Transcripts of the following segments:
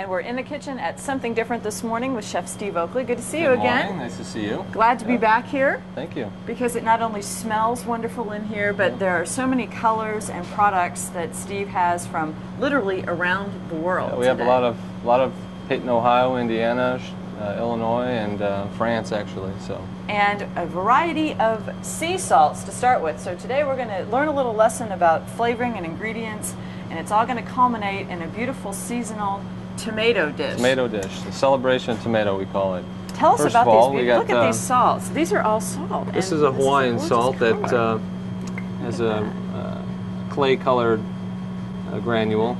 and we're in the kitchen at Something Different this morning with Chef Steve Oakley. Good to see you Good again. morning. Nice to see you. Glad to be back here. Thank you. Because it not only smells wonderful in here, but there are so many colors and products that Steve has from literally around the world. We have a lot of pit in Ohio, Indiana, Illinois, and France actually. And a variety of sea salts to start with. So today we're going to learn a little lesson about flavoring and ingredients, and it's all going to culminate in a beautiful seasonal tomato dish. Tomato dish, the celebration of tomato we call it. Tell us First about of all, these. Look at these salts. These are all salt. This is a Hawaiian salt that has a clay-colored granule.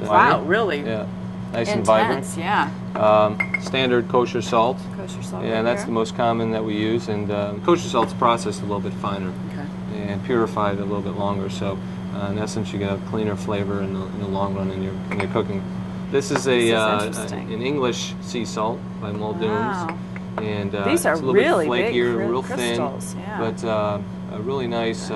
Wow, really? Yeah, nice and intense, vibrant. Yeah. Standard kosher salt. Kosher salt. Yeah, and that's the most common that we use. And kosher salt's processed a little bit finer and purified a little bit longer. So, in essence, you get a cleaner flavor in the long run in your cooking. This is an English sea salt by Muldoon's, and these are it's a little really bit flakier, big real crystals, thin, yeah. but a really nice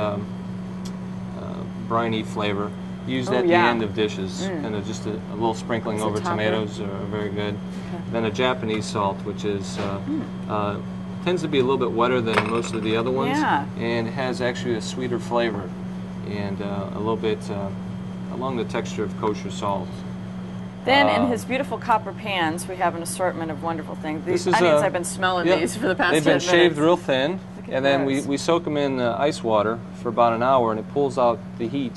briny flavor. Used at the end of dishes, kind of just a little sprinkling over tomatoes are very good. Okay. Then a Japanese salt, which is tends to be a little bit wetter than most of the other ones, and has actually a sweeter flavor, and a little bit along the texture of kosher salt. Then in his beautiful copper pans, we have an assortment of wonderful things. These onions, I've been smelling these for the past 10 minutes. They've been shaved real thin, and then we soak them in ice water for about an hour, and it pulls out the heat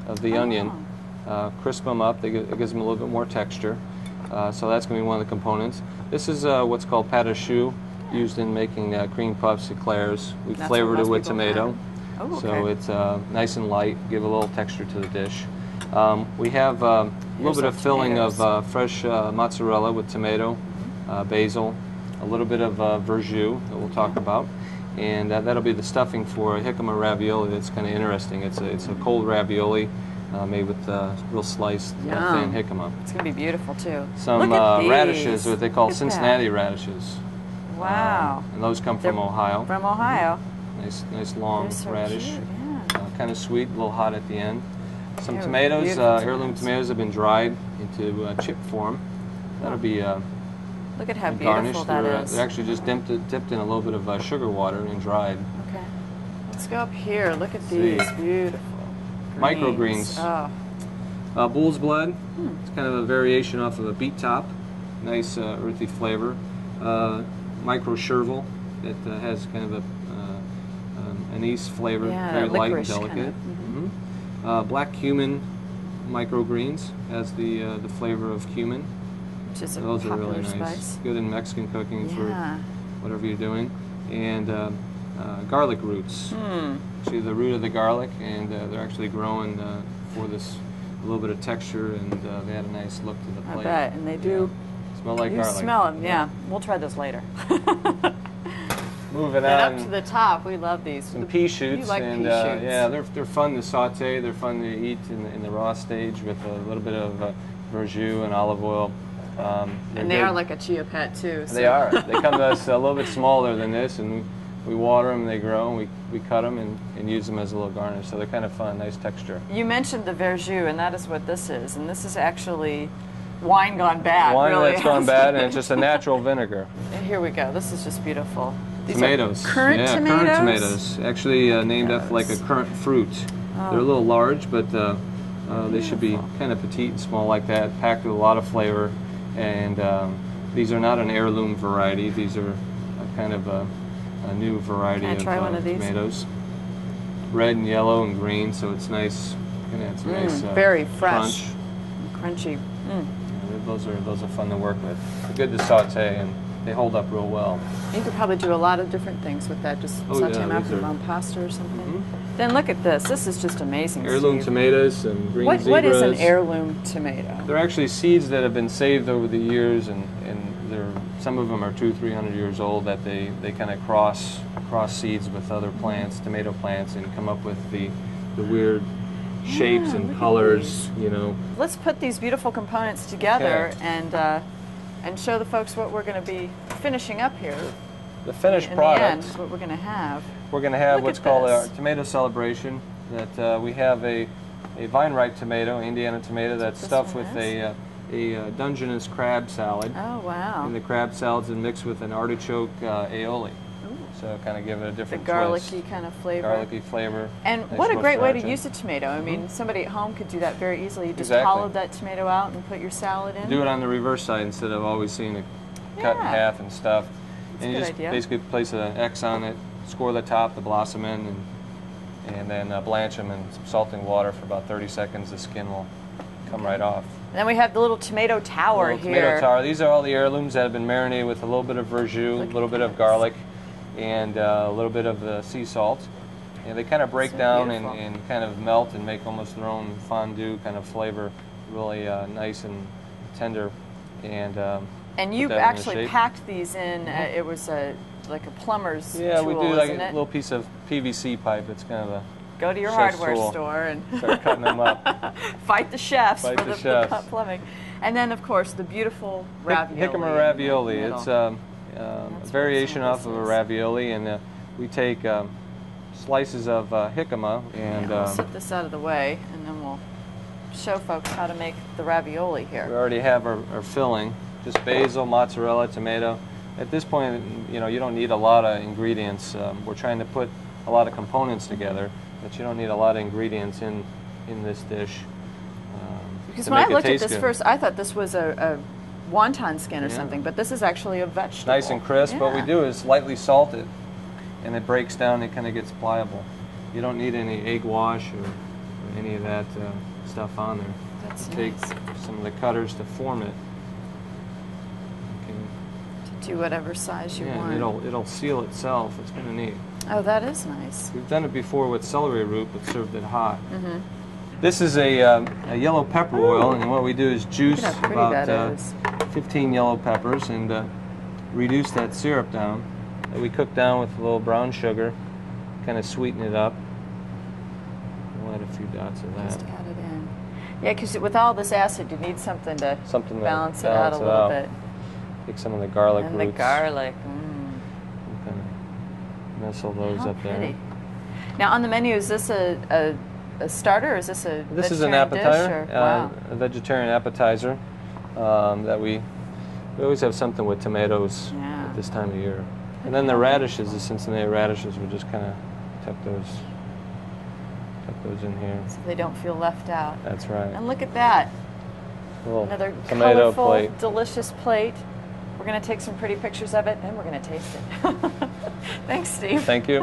of the onion, crisp them up. It gives them a little bit more texture. So that's going to be one of the components. This is what's called pâte à choux, used in making cream puffs, eclairs. We flavored it with tomato. So it's nice and light, give a little texture to the dish. We have a little bit of filling of fresh mozzarella with tomato, basil, a little bit of verjus that we'll talk about, and that'll be the stuffing for a jicama ravioli. That's kind of interesting. It's a cold ravioli made with real sliced thin jicama. It's going to be beautiful too. Some radishes, what they call Cincinnati radishes. Wow. And those come from Ohio. From Ohio. Nice long radish. Cute, kind of sweet, a little hot at the end. Some tomatoes, heirloom tomatoes have been dried into chip form. That'll be look at how beautiful that is. They're actually just dipped in a little bit of sugar water and dried. Okay. Let's go up here. Look at these beautiful microgreens. Bull's blood. It's kind of a variation off of a beet top. Nice earthy flavor. Micro chervil. It has kind of anise flavor, very light and delicate. Black cumin microgreens has the flavor of cumin. Which is those are really nice. Spice. Good in Mexican cooking for whatever you're doing. And garlic roots. Actually, the root of the garlic, and they're actually growing for this a little bit of texture, and they add a nice look to the plate. I bet, and they do smell like garlic. Smell them, yeah. We'll try those later. Moving on. And up to the top, we love these. Some pea shoots, and yeah, they're fun to saute. They're fun to eat in the raw stage with a little bit of verjus and olive oil. And they are like a chia pet too. So. They are. They come to us a little bit smaller than this, and we water them, they grow, and we cut them and use them as a little garnish. So they're kind of fun, nice texture. You mentioned the verjus, and that is what this is. And this is actually wine gone bad. Wine really. that's gone bad, and it's just a natural vinegar. And here we go. This is just beautiful. These tomatoes. Currant tomatoes? Currant tomatoes. Actually named after like a currant fruit. They're a little large, but they should be kind of petite and small like that, packed with a lot of flavor. And these are not an heirloom variety. These are kind of a new variety of tomatoes. Red and yellow and green, so it's nice. Gonna add some nice very fresh, crunchy. Yeah, those are fun to work with. They're good to saute, and they hold up real well. You could probably do a lot of different things with that. Just saute them out on pasta or something. Then look at this. This is just amazing. Heirloom tomatoes and green zebras. What is an heirloom tomato? They're actually seeds that have been saved over the years, and some of them are 200-300 years old. That they kind of cross seeds with other plants, tomato plants, and come up with the weird shapes and colors. You know. Let's put these beautiful components together and show the folks what we're going to be finishing up here. The finished product. The end is what we're going to have. We're going to have what's called our tomato celebration. That we have a vine ripe tomato, Indiana tomato, that's stuffed with a a Dungeness crab salad. Oh, wow. And the crab salad's mixed with an artichoke aioli. So kind of give it a different garlicky twist. Kind of flavor. Garlicky flavor. And nice what a great way to sriracha. use a tomato. I mean, somebody at home could do that very easily. You just Exactly. hollow that tomato out and put your salad in. Do it on the reverse side instead of always seeing it cut in half and stuff. That's and you a good just idea. basically place an X on it, score the top, the blossom in, and then blanch them in some salting water for about 30 seconds. The skin will come right off. And then we have the little tomato tower Little here. Tomato tower. These are all the heirlooms that have been marinated with a little bit of verjus, a little bit of garlic, and a little bit of the sea salt. And they kind of break down and kind of melt and make almost their own fondue kind of flavor, really nice and tender. And you actually packed these in. It was like a plumber's tool, we do like isn't a it? little piece of PVC pipe. It's kind of a Go to your chef's hardware tool. store and start cutting them up. Fight the chefs Fight for the the chefs. plumbing. And then, of course, the beautiful ravioli. Jicama ravioli. in the It's middle. a variation off of a ravioli, and we take slices of jicama and We'll set this out of the way, and then we'll show folks how to make the ravioli we here. already have our filling, just basil, mozzarella, tomato. At this point, you don't need a lot of ingredients. We're trying to put a lot of components together, but you don't need a lot of ingredients in this dish. Because to when I make it looked at taste this good. first, I thought this was a wonton skin or Yeah. something, but this is actually a vegetable. Nice and crisp. What we Yeah. do is lightly salt it, and it breaks down. It kind of gets pliable. You don't need any egg wash or any of that stuff on there. That's Take nice. some of the cutters to form it. Okay. To do whatever size you want. And it'll seal itself. It's kind of neat. Oh, that is nice. We've done it before with celery root, but served it hot. This is a yellow pepper oil, and what we do is juice Look how pretty about that is. 15 yellow peppers and reduce that syrup down that we cook down with a little brown sugar, kind of sweeten it up. We'll add a few dots of that. Just add it in. Yeah, because with all this acid, you need something to Something to balance it out a little bit. Take some of the garlic And roots. the garlic. And kind of nestle those How up pretty. there. Now, on the menu, is this a starter, or is this a This is an vegetarian appetizer, dish, or? Wow. a vegetarian appetizer that we always have something with tomatoes Yeah. at this time of year. And then the radishes, the Cincinnati radishes, we just kind of tuck those in here. So they don't feel left out. That's right. And look at that. Little Another tomato colorful, plate. delicious plate. We're going to take some pretty pictures of it, and we're going to taste it. Thanks, Steve. Thank you.